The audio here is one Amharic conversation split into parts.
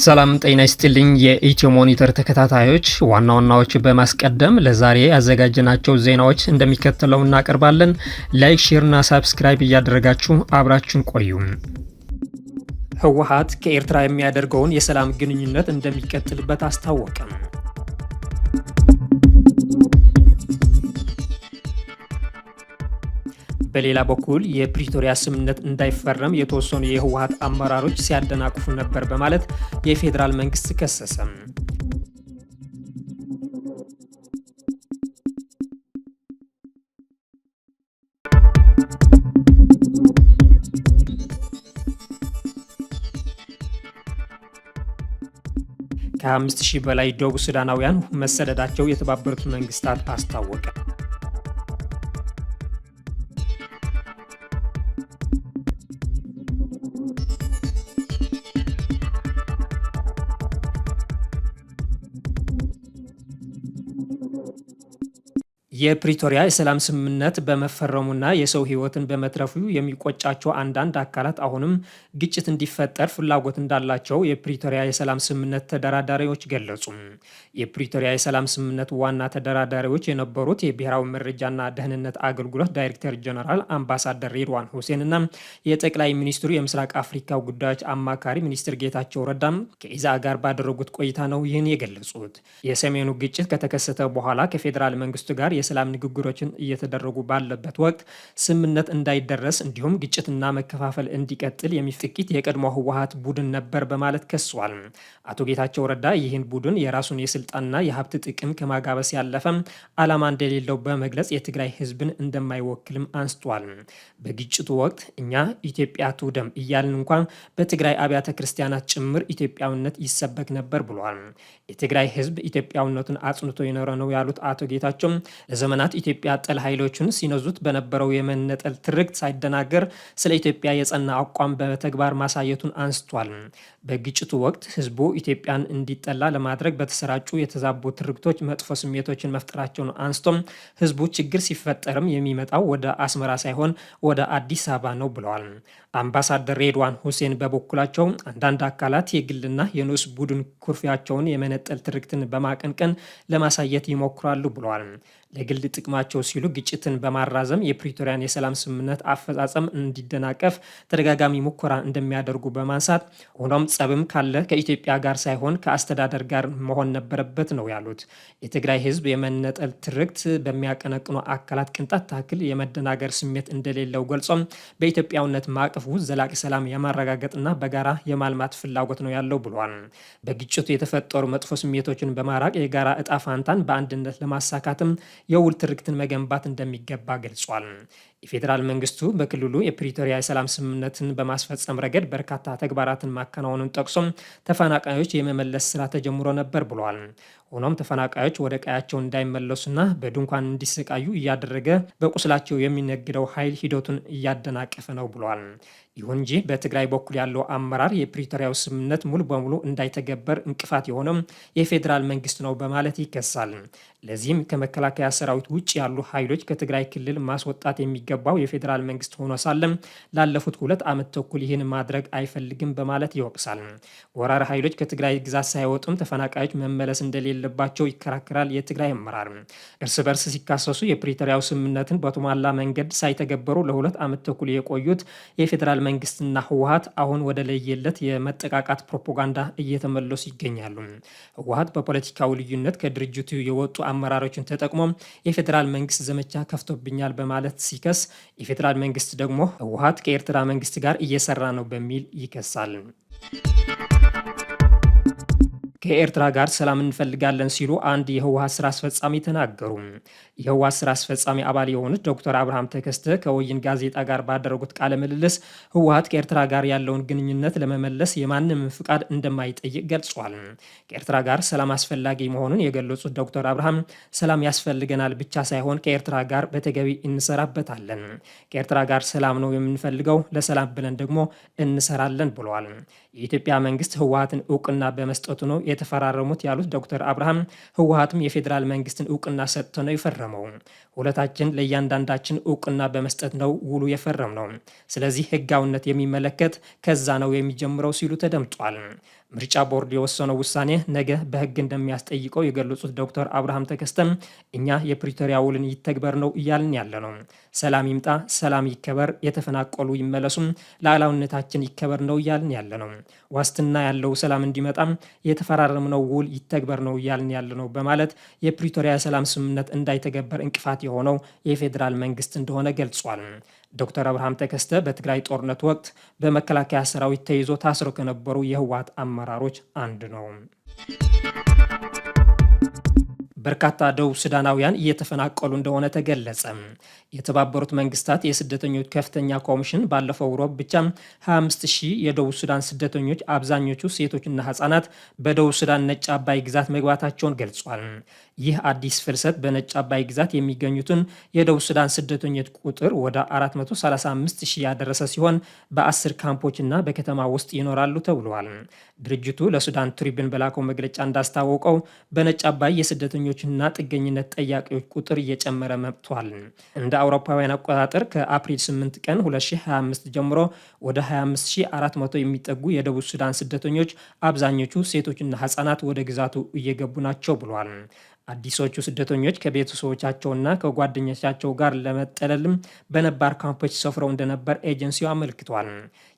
ሰላም ጤና ይስጥልኝ የኢትዮ ሞኒተር ተከታታዮች፣ ዋና ዋናዎች በማስቀደም ለዛሬ ያዘጋጀናቸው ዜናዎች እንደሚከተለው እናቀርባለን። ላይክ፣ ሼር እና ሰብስክራይብ እያደረጋችሁ አብራችሁን ቆዩ። ህወሓት ከኤርትራ የሚያደርገውን የሰላም ግንኙነት እንደሚቀጥልበት አስታወቀ። በሌላ በኩል የፕሪቶሪያ ስምምነት እንዳይፈረም የተወሰኑ የህወሓት አመራሮች ሲያደናቅፉ ነበር በማለት የፌዴራል መንግስት ከሰሰ። ከ5000 በላይ ደቡብ ሱዳናውያን መሰደዳቸው የተባበሩት መንግስታት አስታወቀ። የፕሪቶሪያ የሰላም ስምምነት በመፈረሙና የሰው ህይወትን በመትረፉ የሚቆጫቸው አንዳንድ አካላት አሁንም ግጭት እንዲፈጠር ፍላጎት እንዳላቸው የፕሪቶሪያ የሰላም ስምምነት ተደራዳሪዎች ገለጹ። የፕሪቶሪያ የሰላም ስምምነት ዋና ተደራዳሪዎች የነበሩት የብሔራዊ መረጃና ደህንነት አገልግሎት ዳይሬክተር ጀነራል አምባሳደር ሬድዋን ሁሴን እና የጠቅላይ ሚኒስትሩ የምስራቅ አፍሪካ ጉዳዮች አማካሪ ሚኒስትር ጌታቸው ረዳም ከኢዜአ ጋር ባደረጉት ቆይታ ነው ይህን የገለጹት። የሰሜኑ ግጭት ከተከሰተ በኋላ ከፌዴራል መንግስቱ ጋር የሰላም ንግግሮችን እየተደረጉ ባለበት ወቅት ስምምነት እንዳይደረስ እንዲሁም ግጭትና መከፋፈል እንዲቀጥል የሚጥቂት የቀድሞ ህወሓት ቡድን ነበር በማለት ከሷል። አቶ ጌታቸው ረዳ ይህን ቡድን የራሱን የስልጣንና የሀብት ጥቅም ከማጋበስ ያለፈ ዓላማ እንደሌለው በመግለጽ የትግራይ ህዝብን እንደማይወክልም አንስቷል። በግጭቱ ወቅት እኛ ኢትዮጵያ ትውደም እያልን እንኳን በትግራይ አብያተ ክርስቲያናት ጭምር ኢትዮጵያዊነት ይሰበክ ነበር ብሏል። የትግራይ ህዝብ ኢትዮጵያዊነቱን አጽንቶ የኖረ ነው ያሉት አቶ ጌታቸው ለዘመናት ኢትዮጵያ ጠል ኃይሎችን ሲነዙት በነበረው የመነጠል ትርክት ሳይደናገር ስለ ኢትዮጵያ የጸና አቋም በተግባር ማሳየቱን አንስቷል። በግጭቱ ወቅት ህዝቡ ኢትዮጵያን እንዲጠላ ለማድረግ በተሰራጩ የተዛቡ ትርክቶች መጥፎ ስሜቶችን መፍጠራቸውን አንስቶም ህዝቡ ችግር ሲፈጠርም የሚመጣው ወደ አስመራ ሳይሆን ወደ አዲስ አበባ ነው ብለዋል። አምባሳደር ሬድዋን ሁሴን በበኩላቸው አንዳንድ አካላት የግልና የንዑስ ቡድን ኩርፊያቸውን የመነጠል ትርክትን በማቀንቀን ለማሳየት ይሞክራሉ ብለዋል። ለግል ጥቅማቸው ሲሉ ግጭትን በማራዘም የፕሪቶሪያን የሰላም ስምምነት አፈጻጸም እንዲደናቀፍ ተደጋጋሚ ሙከራ እንደሚያደርጉ በማንሳት ሆኖም ጸብም ካለ ከኢትዮጵያ ጋር ሳይሆን ከአስተዳደር ጋር መሆን ነበረበት ነው ያሉት። የትግራይ ህዝብ የመነጠል ትርክት በሚያቀነቅኑ አካላት ቅንጣት ታክል የመደናገር ስሜት እንደሌለው ገልጾም በኢትዮጵያዊነት ማዕቀፍ ውስጥ ዘላቂ ሰላም የማረጋገጥና በጋራ የማልማት ፍላጎት ነው ያለው ብሏል። በግጭቱ የተፈጠሩ መጥፎ ስሜቶችን በማራቅ የጋራ እጣ ፋንታን በአንድነት ለማሳካትም የውል ትርክትን መገንባት እንደሚገባ ገልጿል። የፌዴራል መንግስቱ በክልሉ የፕሪቶሪያ የሰላም ስምምነትን በማስፈጸም ረገድ በርካታ ተግባራትን ማከናወኑን ጠቅሶም ተፈናቃዮች የመመለስ ስራ ተጀምሮ ነበር ብሏል። ሆኖም ተፈናቃዮች ወደ ቀያቸው እንዳይመለሱና በድንኳን እንዲሰቃዩ እያደረገ በቁስላቸው የሚነግደው ኃይል ሂደቱን እያደናቀፈ ነው ብሏል። ይሁን እንጂ በትግራይ በኩል ያለው አመራር የፕሪቶሪያው ስምምነት ሙሉ በሙሉ እንዳይተገበር እንቅፋት የሆነው የፌዴራል መንግስት ነው በማለት ይከሳል። ለዚህም ከመከላከያ ሰራዊት ውጭ ያሉ ኃይሎች ከትግራይ ክልል ማስወጣት የሚገባው የፌዴራል መንግስት ሆኖ ሳለም ላለፉት 2 ዓመት ተኩል ይህን ማድረግ አይፈልግም በማለት ይወቅሳል። ወራሪ ኃይሎች ከትግራይ ግዛት ሳይወጡም ተፈናቃዮች መመለስ እንደሌለባቸው ይከራከራል። የትግራይ አመራር እርስ በርስ ሲካሰሱ የፕሪቶሪያው ስምምነትን በተሟላ መንገድ ሳይተገበሩ ለ2 ዓመት ተኩል የቆዩት የፌዴራል መንግስትና ህወሓት አሁን ወደ ለየለት የመጠቃቃት ፕሮፓጋንዳ እየተመለሱ ይገኛሉ። ህወሓት በፖለቲካዊ ልዩነት ከድርጅቱ የወጡ አመራሮችን ተጠቅሞ የፌዴራል መንግስት ዘመቻ ከፍቶብኛል በማለት ሲከስ፣ የፌዴራል መንግስት ደግሞ ህወሓት ከኤርትራ መንግስት ጋር እየሰራ ነው በሚል ይከሳል። ከኤርትራ ጋር ሰላም እንፈልጋለን ሲሉ አንድ የህወሓት ስራ አስፈጻሚ ተናገሩ። የህወሓት ስራ አስፈጻሚ አባል የሆኑት ዶክተር አብርሃም ተከስተ ከወይን ጋዜጣ ጋር ባደረጉት ቃለ ምልልስ ህወሓት ከኤርትራ ጋር ያለውን ግንኙነት ለመመለስ የማንም ፍቃድ እንደማይጠይቅ ገልጿል። ከኤርትራ ጋር ሰላም አስፈላጊ መሆኑን የገለጹት ዶክተር አብርሃም ሰላም ያስፈልገናል ብቻ ሳይሆን ከኤርትራ ጋር በተገቢ እንሰራበታለን። ከኤርትራ ጋር ሰላም ነው የምንፈልገው፣ ለሰላም ብለን ደግሞ እንሰራለን ብለዋል። የኢትዮጵያ መንግስት ህወሓትን እውቅና በመስጠቱ ነው የተፈራረሙት ያሉት ዶክተር አብርሃም ህወሓትም የፌዴራል መንግስትን እውቅና ሰጥቶ ነው የፈረመው። ሁለታችን ለእያንዳንዳችን እውቅና በመስጠት ነው ውሉ የፈረም ነው። ስለዚህ ህጋዊነት የሚመለከት ከዛ ነው የሚጀምረው ሲሉ ተደምጧል። ምርጫ ቦርድ የወሰነው ውሳኔ ነገ በህግ እንደሚያስጠይቀው የገለጹት ዶክተር አብርሃም ተከስተም እኛ የፕሪቶሪያ ውልን ይተግበር ነው እያልን ያለ ነው። ሰላም ይምጣ፣ ሰላም ይከበር፣ የተፈናቀሉ ይመለሱም፣ ሉዓላዊነታችን ይከበር ነው እያልን ያለ ነው። ዋስትና ያለው ሰላም እንዲመጣም የተፈራረምነው ውል ይተግበር ነው እያልን ያለ ነው በማለት የፕሪቶሪያ የሰላም ስምምነት እንዳይተገበር እንቅፋት የሆነው የፌዴራል መንግስት እንደሆነ ገልጿል። ዶክተር አብርሃም ተከስተ በትግራይ ጦርነት ወቅት በመከላከያ ሰራዊት ተይዞ ታስረው ከነበሩ የህወሓት አመራሮች አንዱ ነው። በርካታ ደቡብ ሱዳናውያን እየተፈናቀሉ እንደሆነ ተገለጸ። የተባበሩት መንግስታት የስደተኞች ከፍተኛ ኮሚሽን ባለፈው ሮብ ብቻ 25,000 የደቡብ ሱዳን ስደተኞች አብዛኞቹ ሴቶችና ህጻናት በደቡብ ሱዳን ነጭ አባይ ግዛት መግባታቸውን ገልጿል። ይህ አዲስ ፍልሰት በነጭ አባይ ግዛት የሚገኙትን የደቡብ ሱዳን ስደተኞች ቁጥር ወደ 435,000 ያደረሰ ሲሆን በ10 ካምፖችና በከተማ ውስጥ ይኖራሉ ተብሏል። ድርጅቱ ለሱዳን ትሪቡን በላከው መግለጫ እንዳስታወቀው በነጭ አባይ የስደተኞችና ጥገኝነት ጠያቂዎች ቁጥር እየጨመረ መጥቷል። እንደ አውሮፓውያን አቆጣጠር ከአፕሪል 8 ቀን 2025 ጀምሮ ወደ 25,400 የሚጠጉ የደቡብ ሱዳን ስደተኞች አብዛኞቹ ሴቶችና ህጻናት ወደ ግዛቱ እየገቡ ናቸው ብሏል። አዲሶቹ ስደተኞች ከቤተሰቦቻቸውና ከጓደኞቻቸው ጋር ለመጠለልም በነባር ካምፖች ሰፍረው እንደነበር ኤጀንሲው አመልክቷል።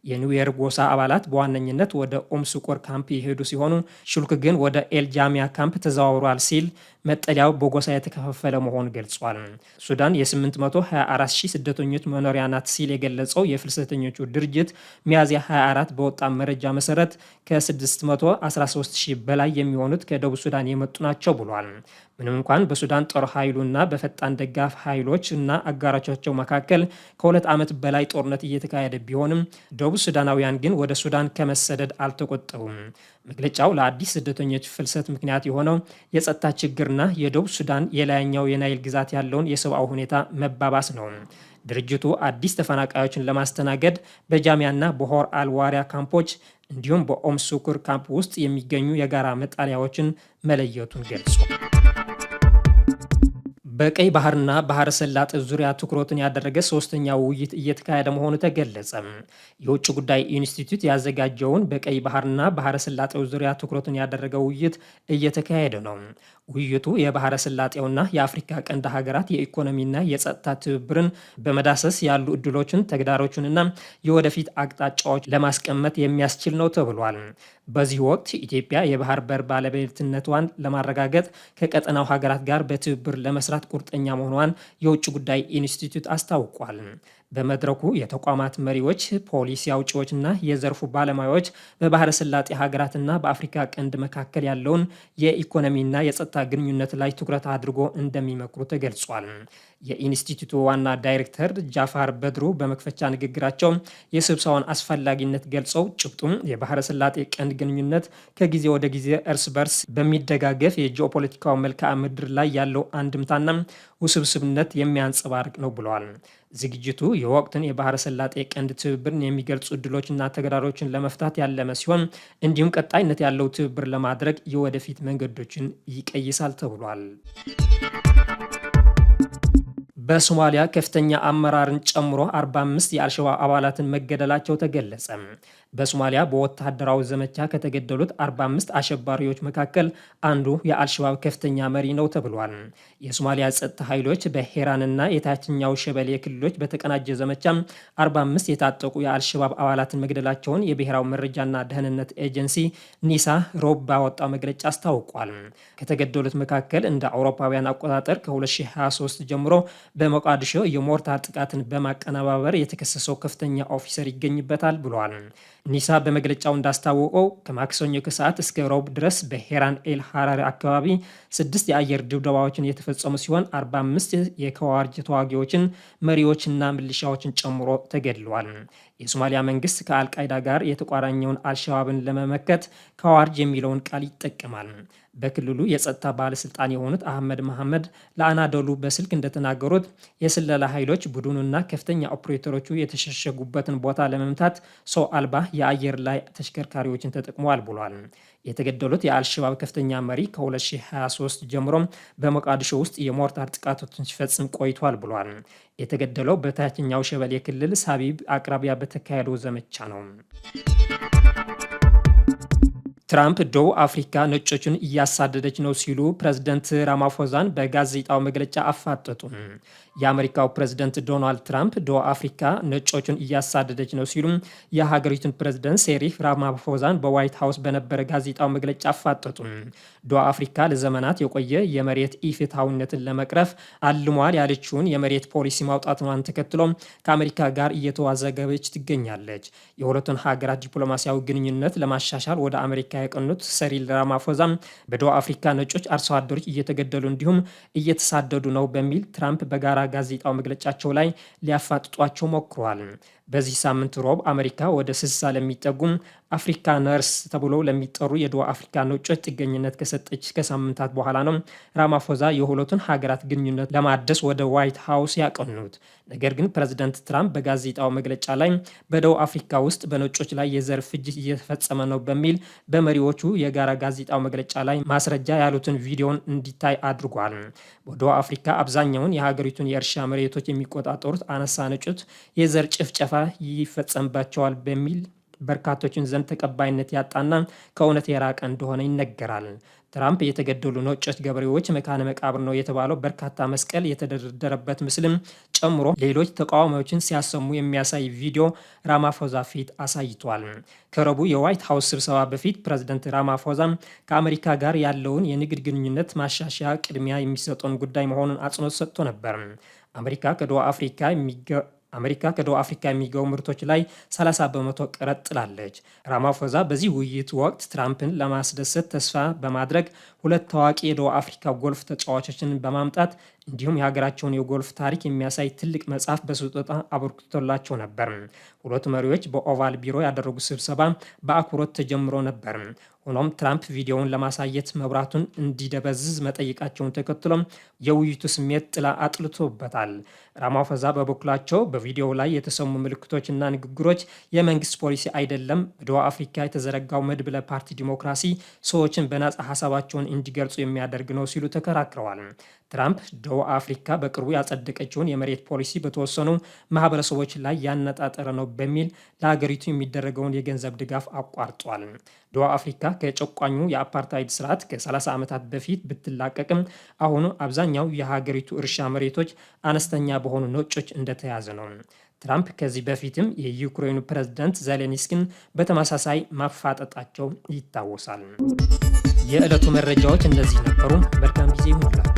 የኑዌር ጎሳ አባላት በዋነኝነት ወደ ኦምስቆር ካምፕ የሄዱ ሲሆኑ ሹልክ ግን ወደ ኤልጃሚያ ካምፕ ተዘዋውሯል ሲል መጠለያው በጎሳ የተከፋፈለ መሆኑን ገልጿል። ሱዳን የ824,000 ስደተኞች መኖሪያ ናት ሲል የገለጸው የፍልሰተኞቹ ድርጅት ሚያዝያ 24 በወጣ መረጃ መሰረት ከ613,000 በላይ የሚሆኑት ከደቡብ ሱዳን የመጡ ናቸው ብሏል። ምንም እንኳን በሱዳን ጦር ኃይሉና በፈጣን ደጋፍ ኃይሎች እና አጋሮቻቸው መካከል ከ2 ዓመት በላይ ጦርነት እየተካሄደ ቢሆንም ደቡብ ሱዳናውያን ግን ወደ ሱዳን ከመሰደድ አልተቆጠቡም። መግለጫው ለአዲስ ስደተኞች ፍልሰት ምክንያት የሆነው የጸጥታ ችግርና የደቡብ ሱዳን የላይኛው የናይል ግዛት ያለውን የሰብአዊ ሁኔታ መባባስ ነው። ድርጅቱ አዲስ ተፈናቃዮችን ለማስተናገድ በጃሚያና በሆር አልዋሪያ ካምፖች እንዲሁም በኦምሱኩር ካምፕ ውስጥ የሚገኙ የጋራ መጣሊያዎችን መለየቱን ገልጿል። በቀይ ባህርና ባህረ ሰላጤ ዙሪያ ትኩረቱን ያደረገ ሶስተኛ ውይይት እየተካሄደ መሆኑ ተገለጸ። የውጭ ጉዳይ ኢንስቲትዩት ያዘጋጀውን በቀይ ባህርና ባህረ ሰላጤው ዙሪያ ትኩረቱን ያደረገ ውይይት እየተካሄደ ነው። ውይይቱ የባህረ ሰላጤውና የአፍሪካ ቀንድ ሀገራት የኢኮኖሚና የጸጥታ ትብብርን በመዳሰስ ያሉ እድሎችን፣ ተግዳሮችንና የወደፊት አቅጣጫዎች ለማስቀመጥ የሚያስችል ነው ተብሏል። በዚህ ወቅት ኢትዮጵያ የባህር በር ባለቤትነቷን ለማረጋገጥ ከቀጠናው ሀገራት ጋር በትብብር ለመስራት ቁርጠኛ መሆኗን የውጭ ጉዳይ ኢንስቲትዩት አስታውቋል። በመድረኩ የተቋማት መሪዎች፣ ፖሊሲ አውጪዎችና የዘርፉ ባለሙያዎች በባህረ ሰላጤ ሀገራትና በአፍሪካ ቀንድ መካከል ያለውን የኢኮኖሚና የጸጥታ ግንኙነት ላይ ትኩረት አድርጎ እንደሚመክሩ ተገልጿል። የኢንስቲትዩቱ ዋና ዳይሬክተር ጃፋር በድሩ በመክፈቻ ንግግራቸው የስብሰባውን አስፈላጊነት ገልጸው ጭብጡም የባህረ ሰላጤ ቀንድ ግንኙነት ከጊዜ ወደ ጊዜ እርስ በርስ በሚደጋገፍ የጂኦፖለቲካዊ መልክዓ ምድር ላይ ያለው አንድምታና ውስብስብነት የሚያንጸባርቅ ነው ብለዋል። ዝግጅቱ የወቅትን የባህረ ሰላጤ ቀንድ ትብብርን የሚገልጹ እድሎችና ተግዳሮችን ለመፍታት ያለመ ሲሆን እንዲሁም ቀጣይነት ያለው ትብብር ለማድረግ የወደፊት መንገዶችን ይቀይሳል ተብሏል። በሶማሊያ ከፍተኛ አመራርን ጨምሮ 45 የአልሸባብ አባላትን መገደላቸው ተገለጸ። በሶማሊያ በወታደራዊ ዘመቻ ከተገደሉት 45 አሸባሪዎች መካከል አንዱ የአልሸባብ ከፍተኛ መሪ ነው ተብሏል። የሶማሊያ ጸጥታ ኃይሎች በሄራንና የታችኛው ሸበሌ ክልሎች በተቀናጀ ዘመቻ 45 የታጠቁ የአልሸባብ አባላትን መግደላቸውን የብሔራዊ መረጃና ደህንነት ኤጀንሲ ኒሳ ሮብ ባወጣው መግለጫ አስታውቋል። ከተገደሉት መካከል እንደ አውሮፓውያን አቆጣጠር ከ2023 ጀምሮ በሞቃዲሾ የሞርታር ጥቃትን በማቀነባበር የተከሰሰው ከፍተኛ ኦፊሰር ይገኝበታል ብሏል። ኒሳ በመግለጫው እንዳስታወቀው ከማክሰኞ ከሰዓት እስከ ሮብ ድረስ በሄራን ኤል ሐራሪ አካባቢ 6 የአየር ድብደባዎችን የተፈጸሙ ሲሆን 45 የከዋርጅ ተዋጊዎችን መሪዎችና ሚሊሻዎችን ጨምሮ ተገድለዋል። የሶማሊያ መንግስት ከአልቃይዳ ጋር የተቋራኘውን አልሸባብን ለመመከት ከዋርጅ የሚለውን ቃል ይጠቀማል። በክልሉ የጸጥታ ባለስልጣን የሆኑት አህመድ መሐመድ ለአናዶሉ በስልክ እንደተናገሩት የስለላ ኃይሎች ቡድኑና ከፍተኛ ኦፕሬተሮቹ የተሸሸጉበትን ቦታ ለመምታት ሰው አልባ የአየር ላይ ተሽከርካሪዎችን ተጠቅመዋል ብሏል። የተገደሉት የአልሸባብ ከፍተኛ መሪ ከ2023 ጀምሮ በሞቃዲሾ ውስጥ የሞርታር ጥቃቶችን ሲፈጽም ቆይቷል ብሏል። የተገደለው በታችኛው ሸበሌ ክልል ሳቢብ አቅራቢያ በተካሄደው ዘመቻ ነው። ትራምፕ ደቡብ አፍሪካ ነጮችን እያሳደደች ነው ሲሉ ፕሬዝደንት ራማፎዛን በጋዜጣው መግለጫ አፋጠጡ። የአሜሪካው ፕሬዝደንት ዶናልድ ትራምፕ ደቡብ አፍሪካ ነጮችን እያሳደደች ነው ሲሉ የሀገሪቱን ፕሬዝደንት ሴሪል ራማፎዛን በዋይት ሀውስ በነበረ ጋዜጣው መግለጫ አፋጠጡ። ደቡብ አፍሪካ ለዘመናት የቆየ የመሬት ኢፍትሐዊነትን ለመቅረፍ አልሟል ያለችውን የመሬት ፖሊሲ ማውጣቷን ተከትሎ ከአሜሪካ ጋር እየተዋዘገበች ትገኛለች። የሁለቱን ሀገራት ዲፕሎማሲያዊ ግንኙነት ለማሻሻል ወደ አሜሪካ ያቀኑት ሰሪል ራማፎዛ በደቡብ አፍሪካ ነጮች አርሶ አደሮች እየተገደሉ እንዲሁም እየተሳደዱ ነው በሚል ትራምፕ በጋራ ጋዜጣው መግለጫቸው ላይ ሊያፋጥጧቸው ሞክረዋል። በዚህ ሳምንት ሮብ አሜሪካ ወደ 60 ለሚጠጉ አፍሪካነርስ ተብሎ ለሚጠሩ የደቡብ አፍሪካ ነጮች ጥገኝነት ከሰጠች ከሳምንታት በኋላ ነው ራማፎዛ የሁለቱን ሀገራት ግንኙነት ለማደስ ወደ ዋይት ሀውስ ያቀኑት። ነገር ግን ፕሬዝደንት ትራምፕ በጋዜጣው መግለጫ ላይ በደቡብ አፍሪካ ውስጥ በነጮች ላይ የዘር ፍጅት እየተፈጸመ ነው በሚል በመሪዎቹ የጋራ ጋዜጣው መግለጫ ላይ ማስረጃ ያሉትን ቪዲዮን እንዲታይ አድርጓል። በደቡብ አፍሪካ አብዛኛውን የሀገሪቱን የእርሻ መሬቶች የሚቆጣጠሩት አነሳ ነጮች የዘር ጭፍጨፋ ይፈጸምባቸዋል በሚል በርካቶችን ዘንድ ተቀባይነት ያጣና ከእውነት የራቀ እንደሆነ ይነገራል። ትራምፕ የተገደሉ ነጮች ገበሬዎች መካነ መቃብር ነው የተባለው በርካታ መስቀል የተደረደረበት ምስልም ጨምሮ ሌሎች ተቃዋሚዎችን ሲያሰሙ የሚያሳይ ቪዲዮ ራማፎዛ ፊት አሳይቷል። ከረቡዕ የዋይት ሀውስ ስብሰባ በፊት ፕሬዝደንት ራማፎዛ ከአሜሪካ ጋር ያለውን የንግድ ግንኙነት ማሻሻያ ቅድሚያ የሚሰጠውን ጉዳይ መሆኑን አጽንኦት ሰጥቶ ነበር። አሜሪካ ከደቡብ አፍሪካ የሚገቡ ምርቶች ላይ 30 በመቶ ቀረጥ ጥላለች። ራማፎዛ በዚህ ውይይት ወቅት ትራምፕን ለማስደሰት ተስፋ በማድረግ ሁለት ታዋቂ የደቡብ አፍሪካ ጎልፍ ተጫዋቾችን በማምጣት እንዲሁም የሀገራቸውን የጎልፍ ታሪክ የሚያሳይ ትልቅ መጽሐፍ በስጦታ አበርክቶላቸው ነበር። ሁለቱ መሪዎች በኦቫል ቢሮ ያደረጉት ስብሰባ በአክብሮት ተጀምሮ ነበር። ሆኖም ትራምፕ ቪዲዮውን ለማሳየት መብራቱን እንዲደበዝዝ መጠየቃቸውን ተከትሎ የውይይቱ ስሜት ጥላ አጥልቶበታል። ራማፎዛ በበኩላቸው በቪዲዮው ላይ የተሰሙ ምልክቶችና ንግግሮች የመንግስት ፖሊሲ አይደለም፣ በደቡብ አፍሪካ የተዘረጋው መድብለ ፓርቲ ዲሞክራሲ ሰዎችን በነጻ ሀሳባቸውን እንዲገልጹ የሚያደርግ ነው ሲሉ ተከራክረዋል። ትራምፕ ደቡብ አፍሪካ በቅርቡ ያጸደቀችውን የመሬት ፖሊሲ በተወሰኑ ማህበረሰቦች ላይ ያነጣጠረ ነው በሚል ለሀገሪቱ የሚደረገውን የገንዘብ ድጋፍ አቋርጧል። ደቡብ አፍሪካ ከጨቋኙ የአፓርታይድ ስርዓት ከ30 ዓመታት በፊት ብትላቀቅም አሁኑ አብዛኛው የሀገሪቱ እርሻ መሬቶች አነስተኛ በሆኑ ነጮች እንደተያዘ ነው። ትራምፕ ከዚህ በፊትም የዩክሬኑ ፕሬዝዳንት ዜሌንስኪን በተመሳሳይ ማፋጠጣቸው ይታወሳል። የዕለቱ መረጃዎች እነዚህ ነበሩ። መልካም ጊዜ ይሁንላችሁ።